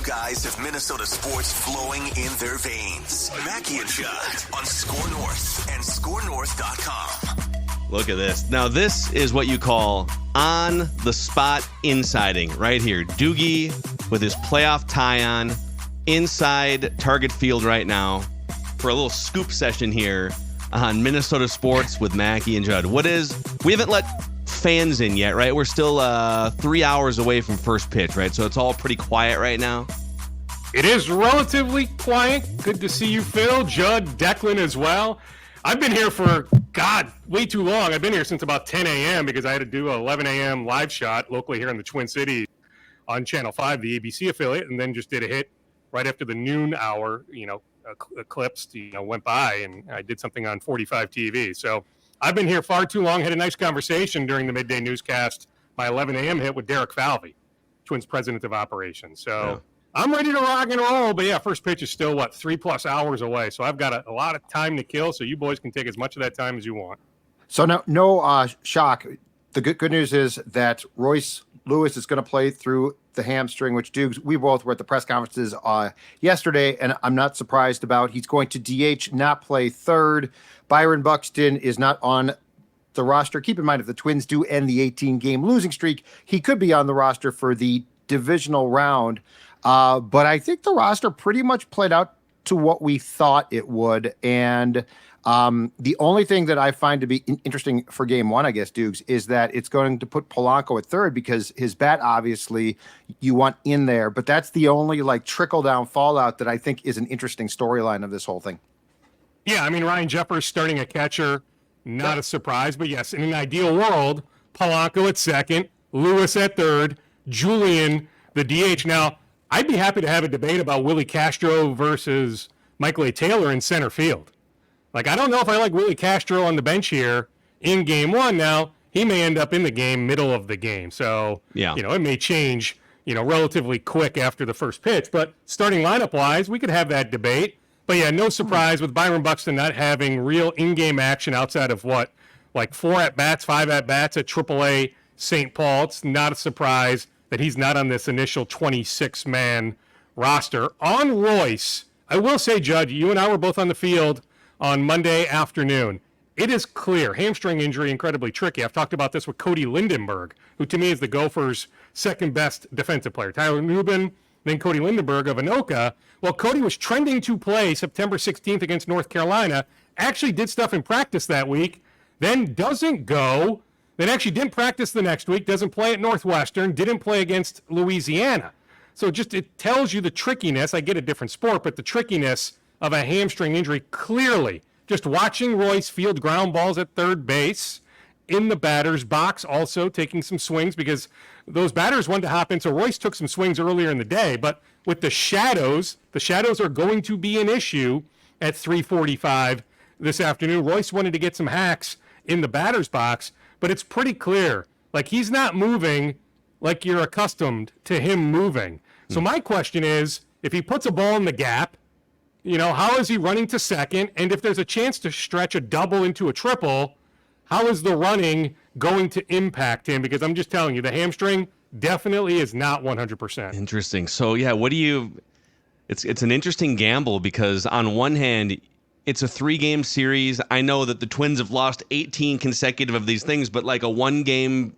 Two guys have Minnesota sports flowing in their veins. Mackie and Judd on SKOR North and SKORNorth.com. Look at this. Now, this is what you call on-the-spot insiding right here. Doogie with his playoff tie on inside Target Field right now for a little scoop session here on Minnesota sports with Mackie and Judd. We haven't let fans in yet, right? We're still 3 hours away from first pitch, right? So it's all pretty quiet right now. It is relatively quiet. Good to see you, Phil, Judd, Declan as well. I've been here for, way too long. I've been here since about 10 a.m. because I had to do an 11 a.m. live shot locally here in the Twin Cities on Channel 5, the ABC affiliate, and then just did a hit right after the noon hour, eclipsed, went by, and I did something on 45 TV. So I've been here far too long. Had a nice conversation during the midday newscast, my 11 a.m. hit with Derek Falvey, Twins president of operations. So I'm ready to rock and roll. But, yeah, first pitch is still, 3+ hours away. So I've got a lot of time to kill, so you boys can take as much of that time as you want. So no shock. The good news is that Royce Lewis is going to play through the hamstring, which we both were at the press conferences yesterday, and I'm not surprised about. He's going to DH, not play third. Byron Buxton is not on the roster. Keep in mind, if the Twins do end the 18-game losing streak, he could be on the roster for the divisional round. But I think the roster pretty much played out to what we thought it would. And the only thing that I find to be interesting for game one, I guess, Dukes, is that it's going to put Polanco at third because his bat, obviously, you want in there. But that's the only trickle-down fallout that I think is an interesting storyline of this whole thing. Yeah, I mean, Ryan Jeffers starting a catcher, not a surprise. But, yes, in an ideal world, Polanco at second, Lewis at third, Julian, the DH. Now, I'd be happy to have a debate about Willie Castro versus Michael A. Taylor in center field. I don't know if I like Willie Castro on the bench here in game one. Now, he may end up in the game, middle of the game. So, it may change, relatively quick after the first pitch. But starting lineup-wise, we could have that debate. But, yeah, no surprise with Byron Buxton not having real in-game action outside of 4 at-bats, 5 at-bats at AAA St. Paul. It's not a surprise that he's not on this initial 26-man roster. On Royce, I will say, Judd, you and I were both on the field on Monday afternoon. It is clear, hamstring injury, incredibly tricky. I've talked about this with Cody Lindenberg, who to me is the Gophers' second-best defensive player. Tyler Nubin, then Cody Lindenberg of Anoka. Well, Cody was trending to play September 16th against North Carolina, actually did stuff in practice that week, then doesn't go, then actually didn't practice the next week, doesn't play at Northwestern, didn't play against Louisiana. So it tells you the trickiness. I get a different sport, but the trickiness of a hamstring injury, clearly. Just watching Royce field ground balls at third base, in the batter's box, also taking some swings because those batters wanted to hop in. So Royce took some swings earlier in the day, but with the shadows are going to be an issue at 3:45 this afternoon. Royce wanted to get some hacks in the batter's box, but it's pretty clear. He's not moving like you're accustomed to him moving. So my question is, if he puts a ball in the gap, how is he running to second? And if there's a chance to stretch a double into a triple, how is the running going to impact him? Because I'm just telling you, the hamstring definitely is not 100%. Interesting. So, yeah, it's an interesting gamble because on one hand, it's a 3-game series. I know that the Twins have lost 18 consecutive of these things, but a one-game,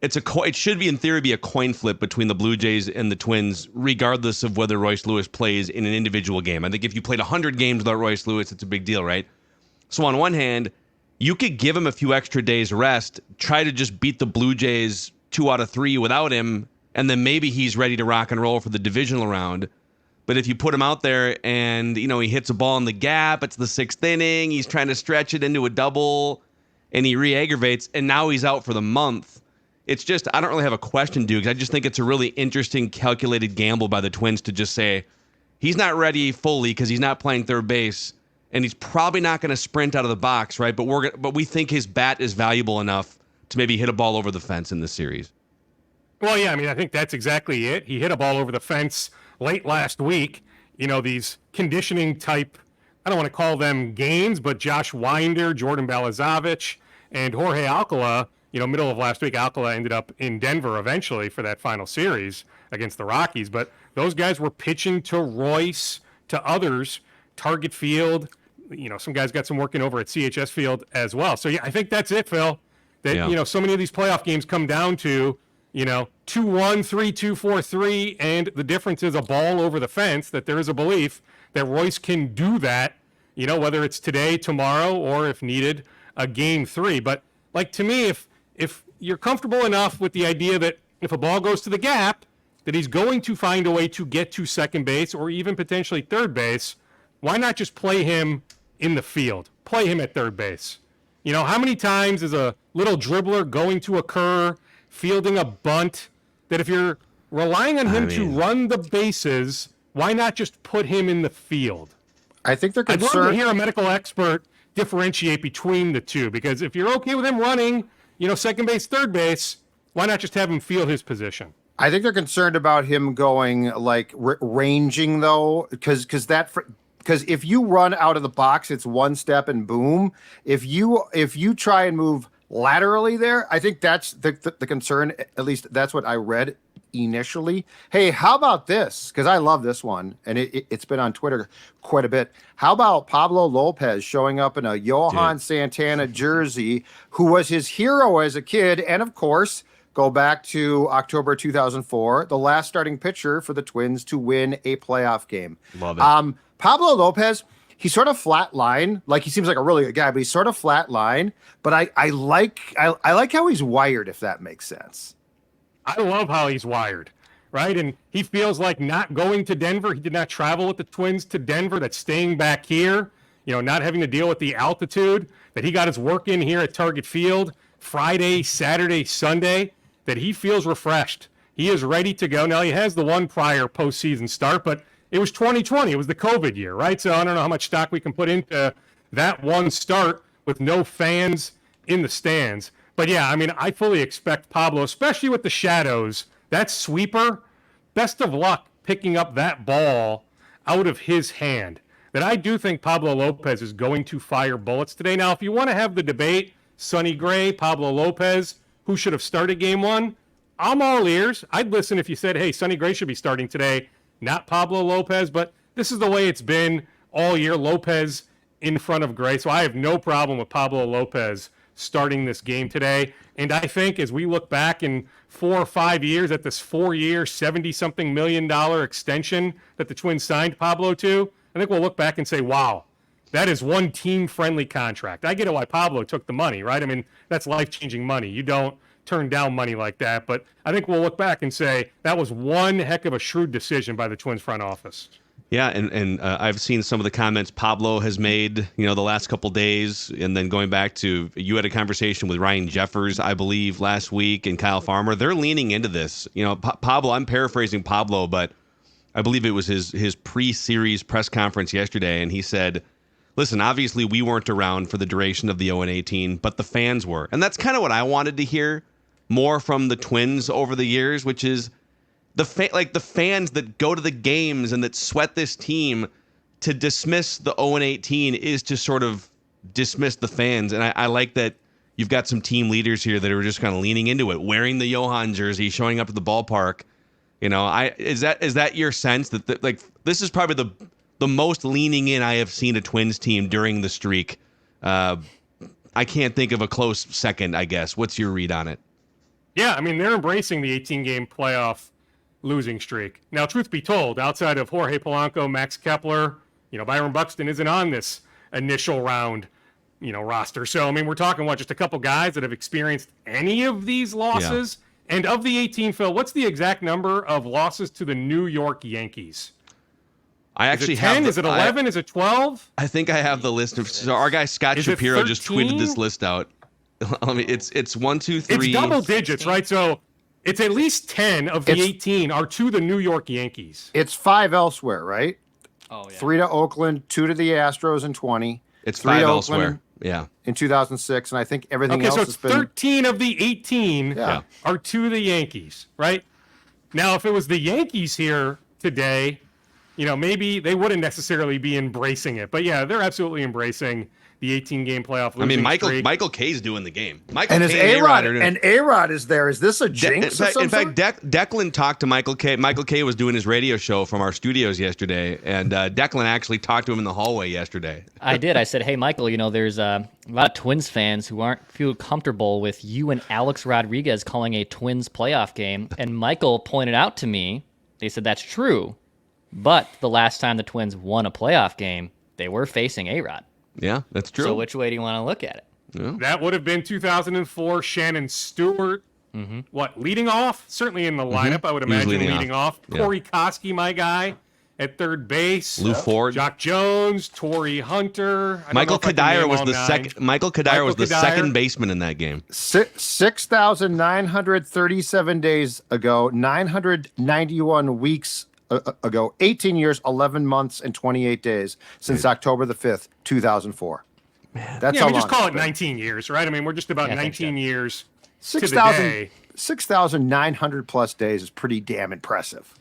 it should be in theory be a coin flip between the Blue Jays and the Twins, regardless of whether Royce Lewis plays in an individual game. I think if you played 100 games without Royce Lewis, it's a big deal, right? So on one hand, you could give him a few extra days rest, try to just beat the Blue Jays 2 out of 3 without him, and then maybe he's ready to rock and roll for the divisional round. But if you put him out there and, he hits a ball in the gap, it's the 6th inning, he's trying to stretch it into a double, and he re-aggravates, and now he's out for the month. It's just, I don't really have a question, Dukes. I just think it's a really interesting, calculated gamble by the Twins to just say, he's not ready fully because he's not playing third base, and he's probably not going to sprint out of the box, right? But we think his bat is valuable enough to maybe hit a ball over the fence in this series. Well, yeah, I think that's exactly it. He hit a ball over the fence late last week. These conditioning type, I don't want to call them games, but Josh Winder, Jordan Balazovic, and Jorge Alcala, middle of last week, Alcala ended up in Denver eventually for that final series against the Rockies. But those guys were pitching to Royce, to others, Target Field. Some guys got some working over at CHS Field as well. So, yeah, I think that's it, Phil. That, so many of these playoff games come down to, 2-1, 3-2, 4-3, and the difference is a ball over the fence, that there is a belief that Royce can do that, whether it's today, tomorrow, or if needed, a game 3. But, to me, if you're comfortable enough with the idea that if a ball goes to the gap, that he's going to find a way to get to second base or even potentially third base, why not just play him in the field? Play him at third base. How many times is a little dribbler going to occur, fielding a bunt, that if you're relying on him to run the bases, why not just put him in the field? I think they're concerned. I'd love to hear a medical expert differentiate between the two, because if you're okay with him running, second base, third base, why not just have him field his position? I think they're concerned about him going ranging though, because if you run out of the box, it's one step and boom. If you try and move laterally there, I think that's the concern. At least that's what I read initially. Hey, how about this? Because I love this one, and it's been on Twitter quite a bit. How about Pablo Lopez showing up in a Johan Santana jersey, who was his hero as a kid, and of course, go back to October 2004, the last starting pitcher for the Twins to win a playoff game. Love it. Pablo Lopez, he's sort of flat line. He seems like a really good guy, but he's sort of flat line. But I like how he's wired, if that makes sense. I love how he's wired, right? And he feels like not going to Denver. He did not travel with the Twins to Denver. That's staying back here, not having to deal with the altitude, that he got his work in here at Target Field Friday, Saturday, Sunday, that he feels refreshed. He is ready to go. Now, he has the one prior postseason start, but it was 2020. It was the COVID year, right? So I don't know how much stock we can put into that one start with no fans in the stands. But, yeah, I fully expect Pablo, especially with the shadows, that sweeper, best of luck picking up that ball out of his hand. That I do think Pablo Lopez is going to fire bullets today. Now, if you want to have the debate, Sonny Gray, Pablo Lopez, who should have started game 1, I'm all ears. I'd listen if you said, hey, Sonny Gray should be starting today, not Pablo Lopez. But this is the way it's been all year, Lopez in front of Gray. So I have no problem with Pablo Lopez starting this game today. And I think as we look back in 4 or 5 years at this 4-year, $70-something million extension that the Twins signed Pablo to, I think we'll look back and say, wow, that is one team-friendly contract. I get it why Pablo took the money, right? That's life-changing money. You don't turn down money like that. But I think we'll look back and say that was one heck of a shrewd decision by the Twins front office. Yeah, and I've seen some of the comments Pablo has made, the last couple days, and then going back to, you had a conversation with Ryan Jeffers, I believe, last week, and Kyle Farmer. They're leaning into this. Pablo, I'm paraphrasing Pablo, but I believe it was his pre-series press conference yesterday, and he said, listen, obviously we weren't around for the duration of the 0-18, but the fans were. And that's kind of what I wanted to hear more from the Twins over the years, which is the fans that go to the games and that sweat this team. To dismiss the 0-18 is to sort of dismiss the fans. And I like that you've got some team leaders here that are just kind of leaning into it, wearing the Johan jersey, showing up at the ballpark. Is that your sense that this is probably the most leaning in I have seen a Twins team during the streak? I can't think of a close second, I guess. What's your read on it? Yeah, they're embracing the 18-game playoff losing streak. Now, truth be told, outside of Jorge Polanco, Max Kepler, Byron Buxton isn't on this initial round, roster. So, we're talking, just a couple guys that have experienced any of these losses? Yeah. And of the 18, Phil, what's the exact number of losses to the New York Yankees? I actually is it 10? have. Is it 11? Is it 12? I think I have the list. So our guy Scott Shapiro just tweeted this list out. It's 1, 2, 3. It's double digits, right? So it's at least 10 of the 18 are to the New York Yankees. It's 5 elsewhere, right? Oh, yeah. 3 to Oakland, 2 to the Astros in 20. It's 3 5 to elsewhere. Oakland Yeah. in 2006, and I think everything else so has it's been 13 of the 18 Yeah. are to the Yankees, right? Now, if it was the Yankees here today, maybe they wouldn't necessarily be embracing it. But, yeah, they're absolutely embracing the 18-game playoff losing I mean, streak. Michael K's doing the game. Michael And K A-Rod is there. Is this a jinx of some in sort? fact, Declan talked to Michael K. Michael K was doing his radio show from our studios yesterday, and Declan actually talked to him in the hallway yesterday. I did. I said, hey, Michael, there's a lot of Twins fans who feel comfortable with you and Alex Rodriguez calling a Twins playoff game. And Michael pointed out to me, they said that's true, but the last time the Twins won a playoff game, they were facing A-Rod. Yeah, that's true. So which way do you want to look at it? Yeah. That would have been 2004. Shannon Stewart, leading off? Certainly in the lineup, I would imagine leading off. Yeah. Corey Koski, my guy, at third base. Lou Ford. Jock Jones, Torrey Hunter. Michael Kadire was the second. Michael Kadire was the second baseman in that game. 6,937 days ago, 991 weeks ago, 18 years, 11 months, and 28 days since October the 5th, 2004. Man, that's yeah, how we long just call it's it been. 19 years, right? I mean, we're just about 19 years to the 6,000 day. 6,900 plus days is pretty damn impressive.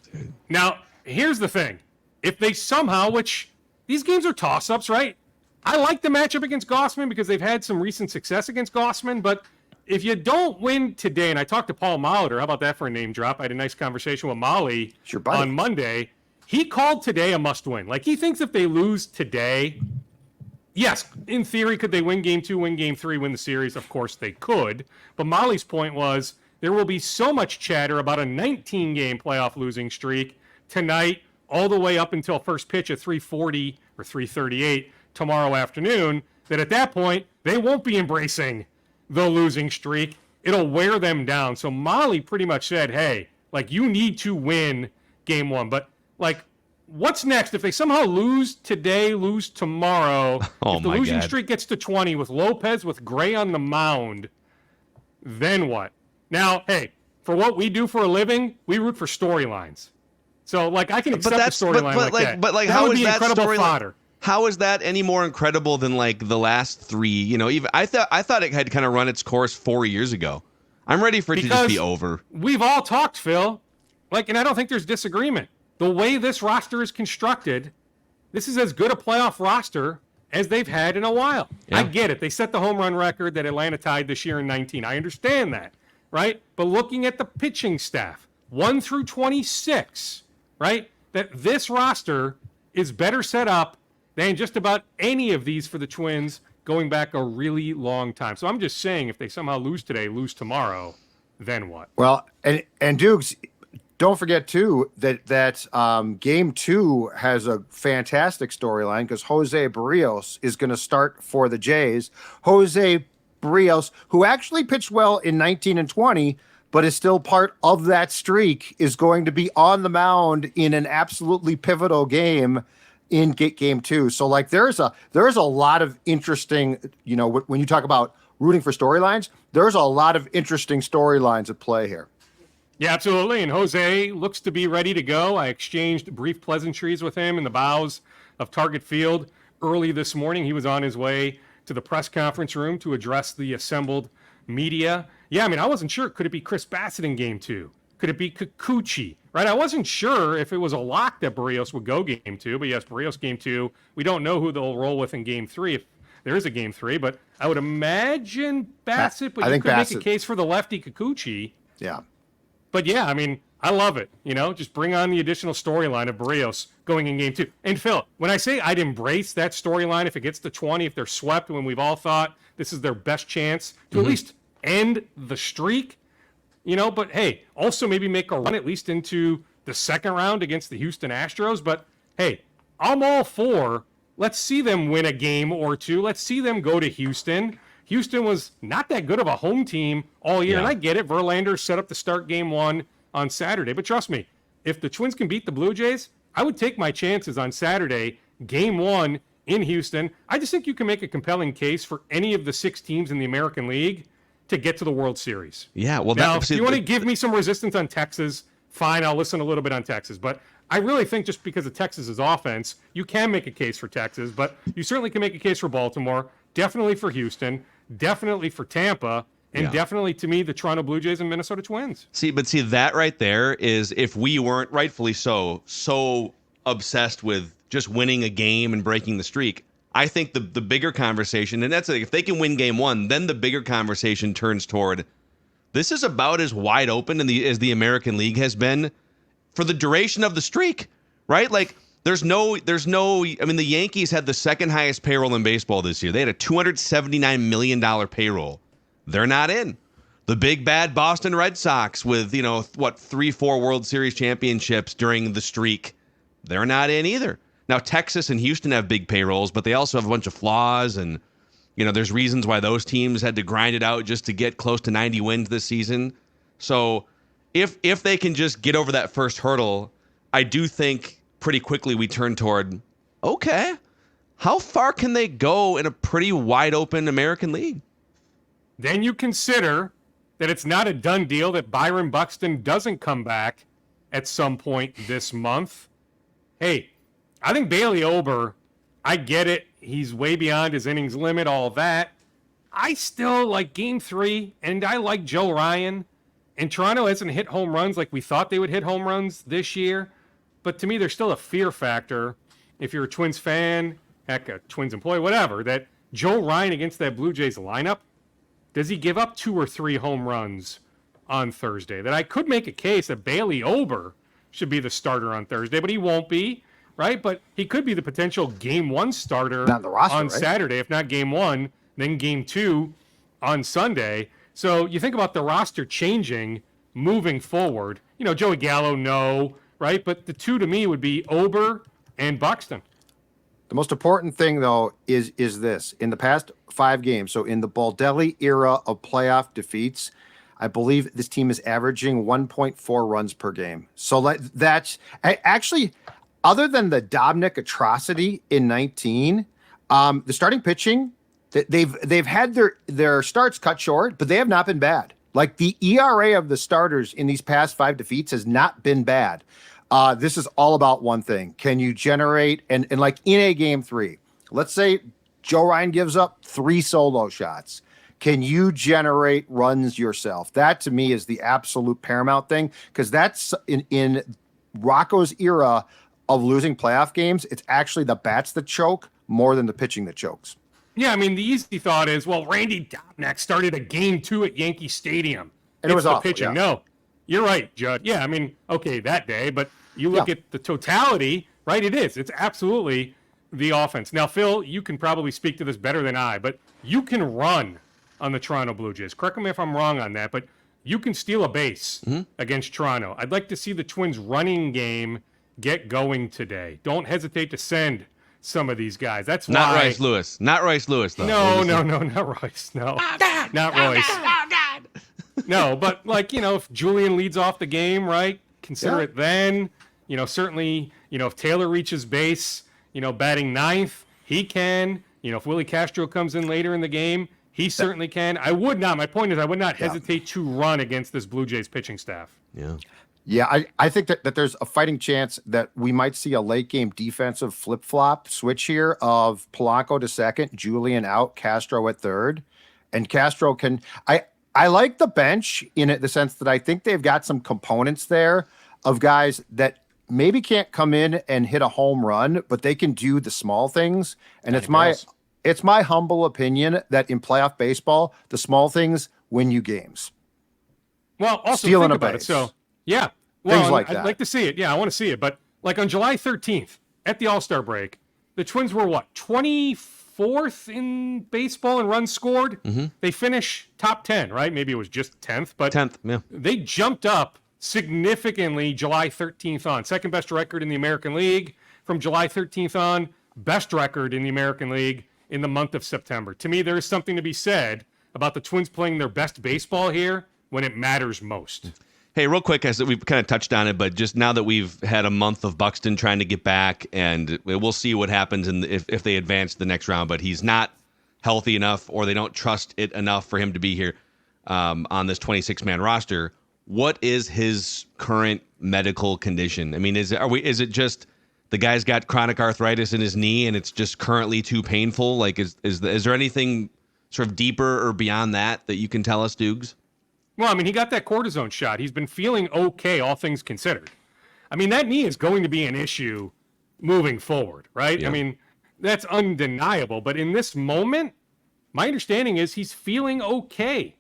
Now, here's the thing. If they somehow, which these games are toss-ups, right? I like the matchup against Gossman because they've had some recent success against Gossman, but if you don't win today, and I talked to Paul Molitor, how about that for a name drop? I had a nice conversation with Molly on Monday. He called today a must-win. Like, he thinks if they lose today, yes, in theory, could they win game 2, win game 3, win the series? Of course they could. But Molly's point was there will be so much chatter about a 19-game playoff losing streak tonight, all the way up until first pitch at 3:40 or 3:38 tomorrow afternoon, that at that point, they won't be embracing the losing streak. It'll wear them down. So Molly pretty much said, hey, like, you need to win game 1. But, like, what's next? If they somehow lose today, lose tomorrow, if the losing streak gets to 20 with Lopez, with Gray on the mound, then what? Now, hey, for what we do for a living, we root for storylines. So, like, I can accept a storyline like that. But, like, that how would is be that incredible fodder. How is that any more incredible than, like, the last 3? Even I thought it had kind of run its course 4 years ago. I'm ready for it to just be over. We've all talked, Phil. Like, and I don't think there's disagreement. The way this roster is constructed, this is as good a playoff roster as they've had in a while. Yeah. I get it. They set the home run record that Atlanta tied this year in 19. I understand that, right? But looking at the pitching staff, 1 through 26, right, that this roster is better set up than just about any of these for the Twins going back a really long time. So I'm just saying, if they somehow lose today, lose tomorrow, then what? Well, and Dukes, don't forget, too, that Game 2 has a fantastic storyline because Jose Barrios is going to start for the Jays. Jose Barrios, who actually pitched well in 19 and 20, but is still part of that streak, is going to be on the mound in an absolutely pivotal game in Game 2. So, like, there's a lot of interesting, when you talk about rooting for storylines, there's a lot of interesting storylines at play here. Yeah, absolutely. And Jose looks to be ready to go. I exchanged brief pleasantries with him in the bowels of Target Field early this morning. He was on his way to the press conference room to address the assembled media. Yeah, I mean, I wasn't sure. Could it be Chris Bassett in Game 2? Could it be Kikuchi? Right? I wasn't sure if it was a lock that Barrios would go Game 2. But yes, Barrios Game 2. We don't know who they'll roll with in Game 3 if there is a Game 3. But I would imagine Bassett. But you could make a case for the lefty Kikuchi. Yeah. But yeah, I mean, I love it. Just bring on the additional storyline of Barrios going in Game 2. And Phil, when I say I'd embrace that storyline if it gets to 20, if they're swept when we've all thought this is their best chance to at least end the streak, but hey, also maybe make a run at least into the second round against the Houston Astros. But hey, I'm all for, let's see them win a game or two. Let's see them go to Houston. Houston was not that good of a home team all year, and I get it. Verlander set up to start Game 1 on Saturday. But trust me, if the Twins can beat the Blue Jays, I would take my chances on Saturday, Game 1 in Houston. I just think you can make a compelling case for any of the 6 teams in the American League to get to the World Series. Yeah, well, now, if you want to give me some resistance on Texas, fine, I'll listen a little bit on Texas. But I really think just because of Texas's offense, you can make a case for Texas, but you certainly can make a case for Baltimore, definitely for Houston, definitely for Tampa, and definitely, to me, the Toronto Blue Jays and Minnesota Twins. See, that right there is, if we weren't, rightfully so obsessed with just winning a game and breaking the streak, I think the bigger conversation, and that's like, if they can win game one, then the bigger conversation turns toward this is about as wide open as the American League has been for the duration of the streak, right? Like there's no, I mean, the Yankees had the second highest payroll in baseball this year. They had a $279 million payroll. They're not in. The big bad Boston Red Sox with, 3-4 World Series championships during the streak. They're not in either. Now, Texas and Houston have big payrolls, but they also have a bunch of flaws. And, there's reasons why those teams had to grind it out just to get close to 90 wins this season. So if they can just get over that first hurdle, I do think pretty quickly we turn toward, okay, how far can they go in a pretty wide open American League? Then you consider that it's not a done deal that Byron Buxton doesn't come back at some point this month. Hey, I think Bailey Ober, I get it. He's way beyond his innings limit, all that. I still like game 3, and I like Joe Ryan. And Toronto hasn't hit home runs like we thought they would hit home runs this year. But to me, there's still a fear factor, if you're a Twins fan, heck, a Twins employee, whatever, that Joe Ryan against that Blue Jays lineup, does he give up 2 or 3 home runs on Thursday? That I could make a case that Bailey Ober should be the starter on Thursday, but he won't be. Right, but he could be the potential game 1 starter Not the roster, on right? Saturday. If not game 1, then game 2 on Sunday. So you think about the roster changing moving forward. Joey Gallo, no, right? But the two to me would be Ober and Buxton. The most important thing, though, is this. In the past 5 games, so in the Baldelli era of playoff defeats, I believe this team is averaging 1.4 runs per game. So that's actually... Other than the Dobnik atrocity in 19, the starting pitching, they've had their starts cut short, but they have not been bad. Like the ERA of the starters in these past 5 defeats has not been bad. This is all about one thing. Can you generate, and like in a game 3, let's say Joe Ryan gives up 3 solo shots. Can you generate runs yourself? That to me is the absolute paramount thing, because that's in Rocco's era of losing playoff games, it's actually the bats that choke more than the pitching that chokes. Yeah, I mean, the easy thought is, well, Randy Dobnak started a game 2 at Yankee Stadium. And it was awful, pitching. yeah. No, you're right, Judd. Yeah, I mean, okay, that day, but you look at the totality, right? It is. It's absolutely the offense. Now, Phil, you can probably speak to this better than I, but you can run on the Toronto Blue Jays. Correct me if I'm wrong on that, but you can steal a base against Toronto. I'd like to see the Twins running game get going today. Don't hesitate to send some of these guys. That's not why. Royce Lewis. Not Royce Lewis, though. No, not Royce. No, not Royce. No, but if Julian leads off the game, right? Consider it then. Certainly, if Taylor reaches base, batting 9th, he can. If Willie Castro comes in later in the game, he certainly can. My point is, I would not hesitate to run against this Blue Jays pitching staff. Yeah. Yeah, I think that there's a fighting chance that we might see a late game defensive flip-flop switch here of Polanco to second, Julian out, Castro at third. And Castro can I like the bench in the sense that I think they've got some components there of guys that maybe can't come in and hit a home run, but they can do the small things. And it's my humble opinion that in playoff baseball, the small things win you games. Well, also Stealing think a about base. it. So, yeah. Well, Things like I'd that. like to see it. Yeah, I want to see it. But like on July 13th at the All-Star break, the Twins were 24th in baseball in runs scored? Mm-hmm. They finish top 10, right? Maybe it was just 10th, but 10th, yeah. They jumped up significantly July 13th on. Second best record in the American League from July 13th on. Best record in the American League in the month of September. To me, there is something to be said about the Twins playing their best baseball here when it matters most. Hey, real quick, as we've kind of touched on it, but just now that we've had a month of Buxton trying to get back, and we'll see what happens if they advance to the next round, but he's not healthy enough or they don't trust it enough for him to be here on this 26-man roster. What is his current medical condition? I mean, is it just the guy's got chronic arthritis in his knee and it's just currently too painful? Like, is there anything sort of deeper or beyond that you can tell us, Dukes? Well, I mean, he got that cortisone shot. He's been feeling okay, all things considered. I mean, that knee is going to be an issue moving forward, right? Yeah. I mean, that's undeniable. But in this moment, my understanding is he's feeling okay.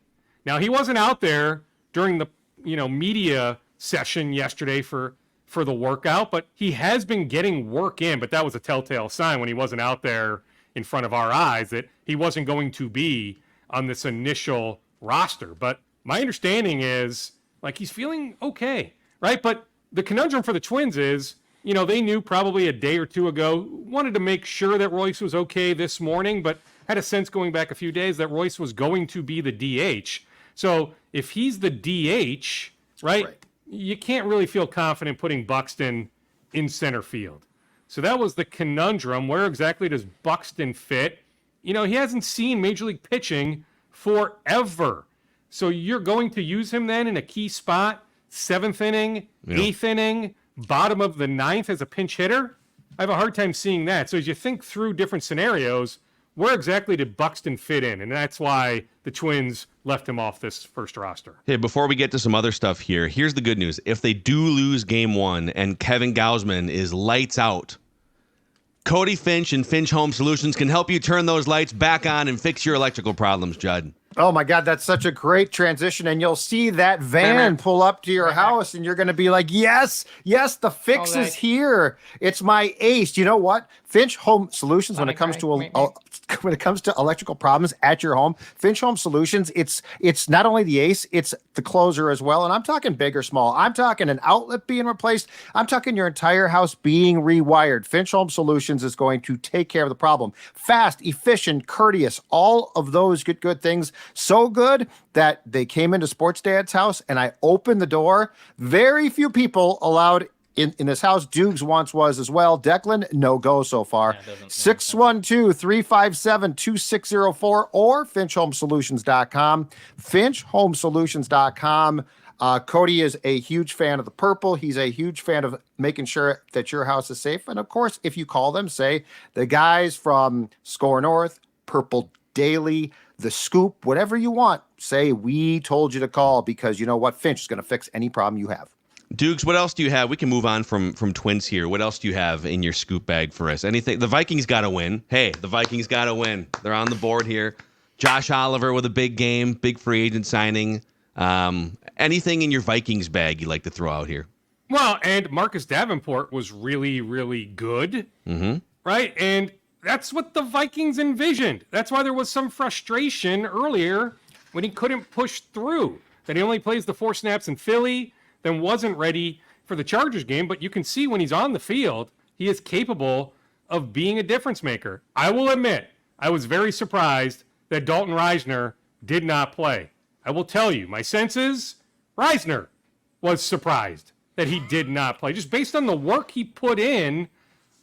Now, he wasn't out there during the media session yesterday for the workout, but he has been getting work in. But that was a telltale sign when he wasn't out there in front of our eyes that he wasn't going to be on this initial roster. But my understanding is he's feeling okay, right? But the conundrum for the Twins is, they knew probably a day or two ago, wanted to make sure that Royce was okay this morning, but had a sense going back a few days that Royce was going to be the DH. So if he's the DH, right, you can't really feel confident putting Buxton in center field. So that was the conundrum. Where exactly does Buxton fit? He hasn't seen Major League pitching forever. So you're going to use him then in a key spot, 7th inning, 8th inning, bottom of the 9th as a pinch hitter? I have a hard time seeing that. So as you think through different scenarios, where exactly did Buxton fit in? And that's why the Twins left him off this first roster. Hey, before we get to some other stuff here, here's the good news. If they do lose game 1 and Kevin Gausman is lights out, Cody Finch and Finch Home Solutions can help you turn those lights back on and fix your electrical problems, Judd. Oh my God, that's such a great transition. And you'll see that van pull up to your house and you're going to be like, yes, the fix is here. It's my ace. You know what? Finch Home Solutions, when it comes to electrical problems at your home, Finch Home Solutions, it's not only the ace, it's the closer as well. And I'm talking big or small. I'm talking an outlet being replaced. I'm talking your entire house being rewired. Finch Home Solutions is going to take care of the problem. Fast, efficient, courteous, all of those good things. So good that they came into Sports Dad's house and I opened the door. Very few people allowed in this house. Dukes once was as well. Declan, no go so far. 612-357-2604 or finchhomesolutions.com. Finchhomesolutions.com. Cody is a huge fan of the purple. He's a huge fan of making sure that your house is safe. And of course, if you call them, say the guys from SKOR North, Purple Daily, The Scoop, whatever you want, say we told you to call, because you know what? Finch is going to fix any problem you have. Dukes, what else do you have? We can move on from Twins here. What else do you have in your scoop bag for us? Anything? The Vikings got to win. Hey, the Vikings got to win. They're on the board here. Josh Oliver with a big game, big free agent signing. Anything in your Vikings bag you like to throw out here? Well, and Marcus Davenport was really, really good, right? And that's what the Vikings envisioned. That's why there was some frustration earlier when he couldn't push through, that he only plays the 4 snaps in Philly, then wasn't ready for the Chargers game. But you can see when he's on the field, he is capable of being a difference maker. I will admit, I was very surprised that Dalton Risner did not play. I will tell you, my sense is Risner was surprised that he did not play, just based on the work he put in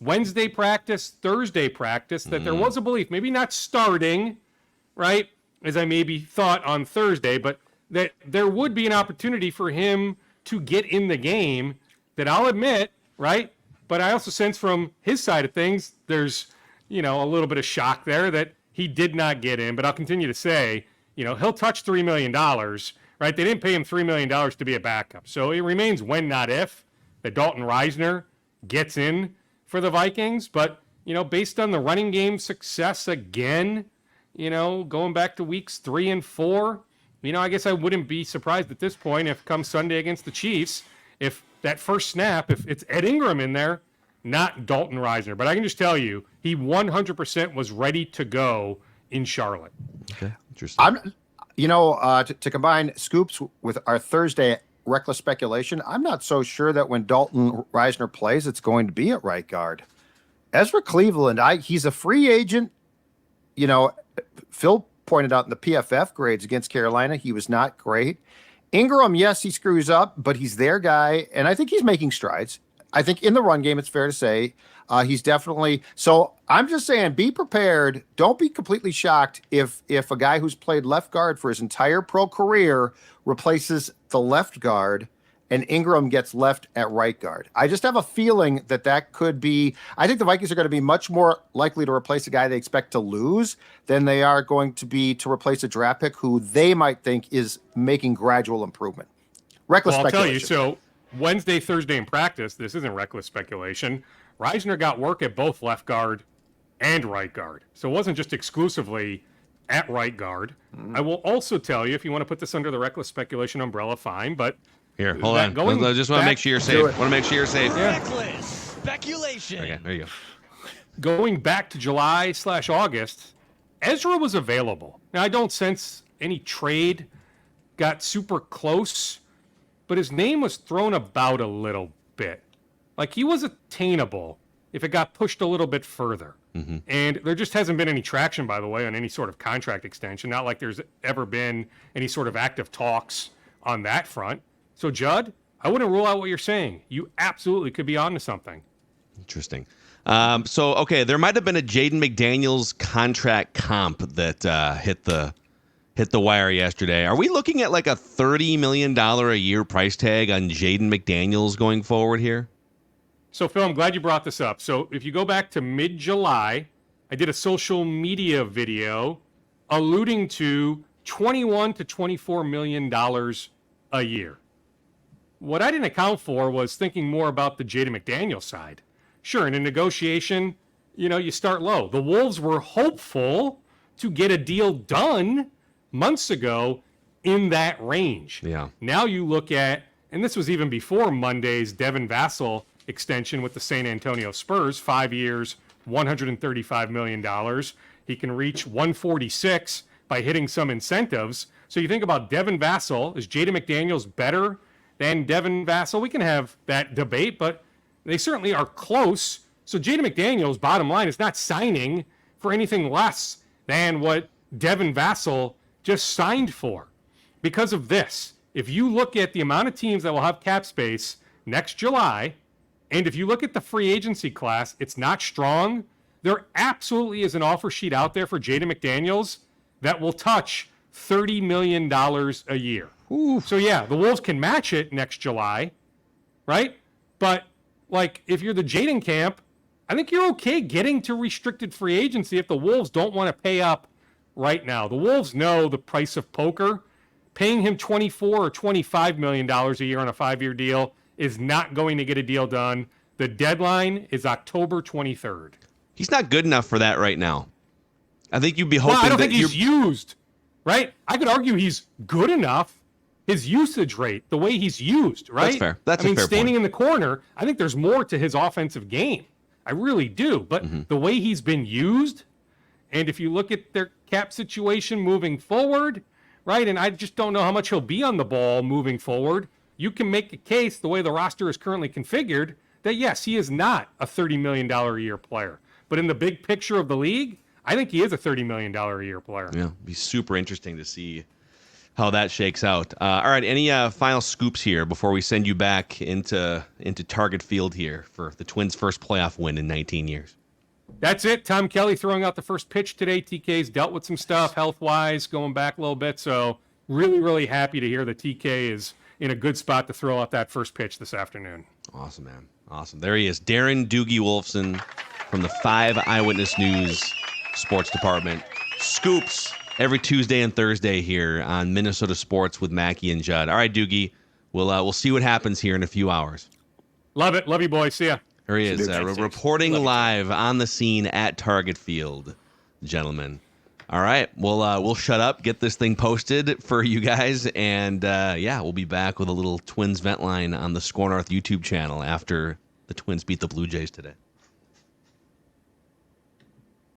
Wednesday practice, Thursday practice, that there was a belief, maybe not starting, right, as I maybe thought on Thursday, but that there would be an opportunity for him to get in the game, that I'll admit, right, but I also sense from his side of things, there's, a little bit of shock there that he did not get in. But I'll continue to say, he'll touch $3 million, right? They didn't pay him $3 million to be a backup. So it remains when, not if, that Dalton Risner gets in for the Vikings. But, based on the running game success again, going back to weeks 3 and 4, I guess I wouldn't be surprised at this point if come Sunday against the Chiefs, if that first snap, if it's Ed Ingram in there, not Dalton Risner. But I can just tell you, he 100% was ready to go in Charlotte. Okay, interesting. To combine scoops with our Thursday reckless speculation, I'm not so sure that when Dalton Risner plays, it's going to be at right guard. Ezra Cleveland, he's a free agent. Phil pointed out in the PFF grades against Carolina, he was not great. Ingram, yes, he screws up, but he's their guy, and I think he's making strides. I think in the run game, it's fair to say he's definitely. So I'm just saying, be prepared. Don't be completely shocked if a guy who's played left guard for his entire pro career replaces the left guard and Ingram gets left at right guard. I just have a feeling that could be. I think the Vikings are going to be much more likely to replace a guy they expect to lose than they are going to be to replace a draft pick who they might think is making gradual improvement. Reckless speculation. I'll tell you, so Wednesday, Thursday in practice, this isn't reckless speculation. Risner got work at both left guard and right guard. So it wasn't just exclusively at right guard. I will also tell you, if you want to put this under the reckless speculation umbrella, fine. But Here, hold on. I just want to make sure you're safe. Want to make sure you're safe. Reckless speculation. Okay, there you go. Going back to July/August, Ezra was available. Now, I don't sense any trade got super close, but his name was thrown about a little bit. Like, he was attainable if it got pushed a little bit further. And there just hasn't been any traction, by the way, on any sort of contract extension. Not like there's ever been any sort of active talks on that front. So, Judd, I wouldn't rule out what you're saying. You absolutely could be onto something. Interesting. Okay, there might have been a Jaden McDaniels contract comp that hit the wire yesterday. Are we looking at like a $30 million a year price tag on Jaden McDaniels going forward here? So, Phil, I'm glad you brought this up. So, if you go back to mid-July, I did a social media video alluding to $21 to $24 million a year. What I didn't account for was thinking more about the Jaden McDaniels side. Sure, in a negotiation, you start low. The Wolves were hopeful to get a deal done months ago in that range. Yeah. Now Now you look at, and this was even before Monday's Devin Vassell extension with the San Antonio Spurs, 5 years, $135 million. He can reach 146 by hitting some incentives. So you think about Devin Vassell. Is Jaden McDaniels better than Devin Vassell? We can have that debate, but they certainly are close. So Jaden McDaniels, bottom line, is not signing for anything less than what Devin Vassell just signed for. Because of this, if you look at the amount of teams that will have cap space next July, and if you look at the free agency class, it's not strong. There absolutely is an offer sheet out there for Jaden McDaniels that will touch $30 million a year. Ooh. So, yeah, the Wolves can match it next July, right? But, like, if you're the Jaden camp, I think you're okay getting to restricted free agency if the Wolves don't want to pay up right now. The Wolves know the price of poker. Paying him $24 or $25 million a year on a 5-year deal is not going to get a deal done. The deadline is October 23rd. he's not good enough for that right now. I think you'd be hoping. Well, I don't that think he's used, right? I could argue he's good enough. His usage rate, the way he's used, right? That's fair. That's I mean, a fair standing point. in the corner, I think there's more to his offensive game. I really do. But the way he's been used, and if you look at their cap situation moving forward, right, and I just don't know how much he'll be on the ball moving forward, you can make a case the way the roster is currently configured that, yes, he is not a $30 million a year player. But in the big picture of the league, I think he is a $30 million a year player. Yeah, it'd be super interesting to see how that shakes out. All right, any final scoops here before we send you back into Target Field here for the Twins' first playoff win in 19 years? That's it. Tom Kelly throwing out the first pitch today. TK's dealt with some stuff health-wise, going back a little bit. So really, really happy to hear that TK is in a good spot to throw out that first pitch this afternoon. Awesome, man. Awesome. There he is, Darren Doogie Wolfson from the 5 Eyewitness News Sports Department. Scoops every Tuesday and Thursday here on Minnesota Sports with Mackie and Judd. All right, Doogie, we'll see what happens here in a few hours. Love it. Love you, boys. See ya. Here he is, reporting live on the scene at Target Field, gentlemen. All right, we'll shut up, get this thing posted for you guys, and we'll be back with a little Twins vent line on the SKOR North YouTube channel after the Twins beat the Blue Jays today.